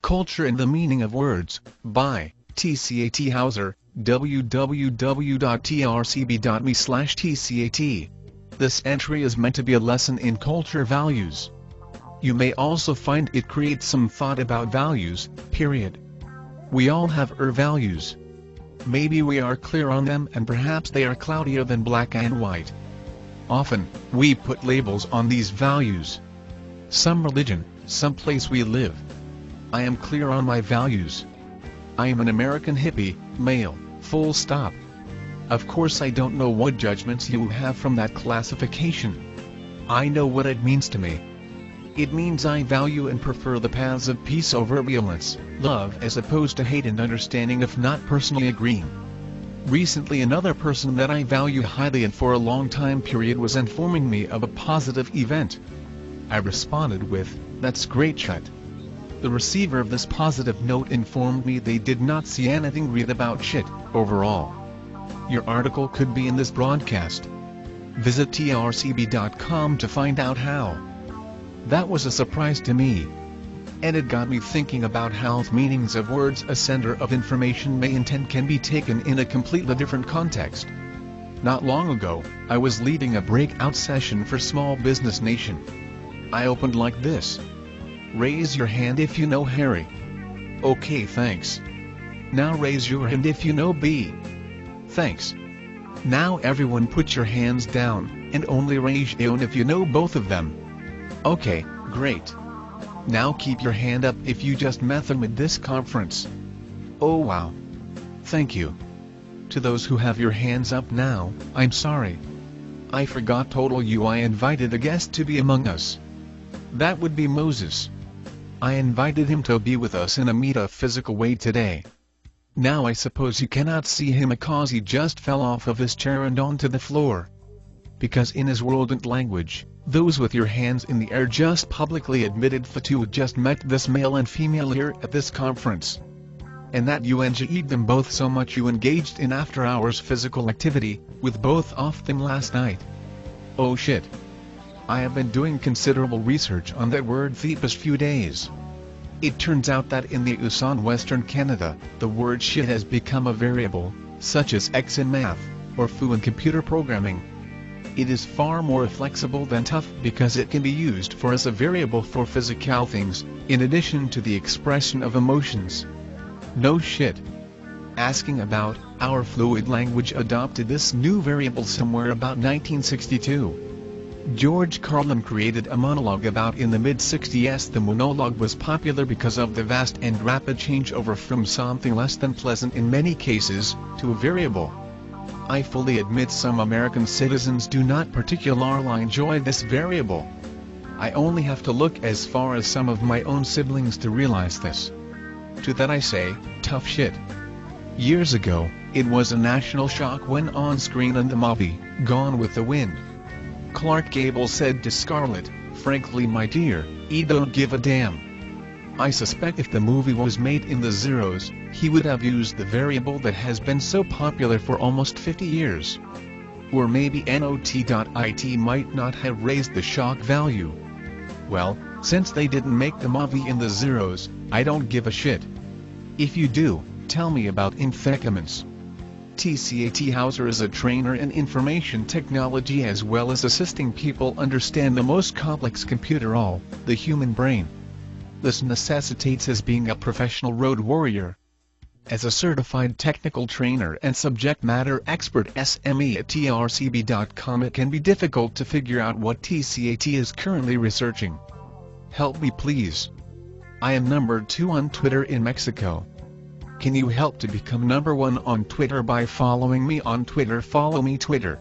Culture and the Meaning of Words, by T.C.A.T. Hauser, www.trcb.me/tcat. This entry is meant to be a lesson in culture values. You may also find it creates some thought about values, period. We all have values. Maybe we are clear on them and perhaps they are cloudier than black and white. Often, we put labels on these values. Some religion, some place we live. I am clear on my values. I am an American hippie, male, full stop. Of course I don't know what judgments you have from that classification. I know what it means to me. It means I value and prefer the paths of peace over violence, love as opposed to hate and understanding if not personally agreeing. Recently another person that I value highly and for a long time period was informing me of a positive event. I responded with, "That's great shit." The receiver of this positive note informed me they did not see anything read about shit, overall. Your article could be in this broadcast. Visit trcb.com to find out how. That was a surprise to me. And it got me thinking about how the meanings of words a sender of information may intend can be taken in a completely different context. Not long ago, I was leading a breakout session for Small Business Nation. I opened like this. Raise your hand if you know Harry. Okay, thanks. Now raise your hand if you know B. Thanks. Now everyone put your hands down, and only raise your own if you know both of them. Okay, great. Now keep your hand up if you just met them at this conference. Oh wow. Thank you. To those who have your hands up now, I'm sorry. I forgot total you. I invited a guest to be among us. That would be Moses. I invited him to be with us in a metaphysical way today. Now I suppose you cannot see him because he just fell off of his chair and onto the floor. Because in his world and language, those with your hands in the air just publicly admitted the two had just met this male and female here at this conference. And that you enjoyed them both so much you engaged in after-hours physical activity, with both of them last night. Oh shit. I have been doing considerable research on that word the past few days. It turns out that in the US on Western Canada, the word shit has become a variable, such as X in math, or foo in computer programming. It is far more flexible than tough because it can be used for as a variable for physical things, in addition to the expression of emotions. No shit. Asking about, our fluid language adopted this new variable somewhere about 1962. George Carlin created a monologue about in the mid-60s. The monologue was popular because of the vast and rapid changeover from something less than pleasant in many cases, to a variable. I fully admit some American citizens do not particularly enjoy this variable. I only have to look as far as some of my own siblings to realize this. To that I say, tough shit. Years ago, it was a national shock when on screen in the movie, Gone with the Wind, Clark Gable said to Scarlett, "Frankly my dear, I don't give a damn." I suspect if the movie was made in the zeros, he would have used the variable that has been so popular for almost 50 years. Or maybe not.it might not have raised the shock value. Well, since they didn't make the movie in the zeros, I don't give a shit. If you do, tell me about infecaments. T.C.A.T. Hauser is a trainer in information technology as well as assisting people understand the most complex computer, the human brain. This necessitates his being a professional road warrior. As a certified technical trainer and subject matter expert SME at trcb.com, it can be difficult to figure out what T.C.A.T. is currently researching. Help me please. I am number 2 on Twitter in Mexico. Can you help to become number 1 on Twitter by following me on Twitter? Follow me Twitter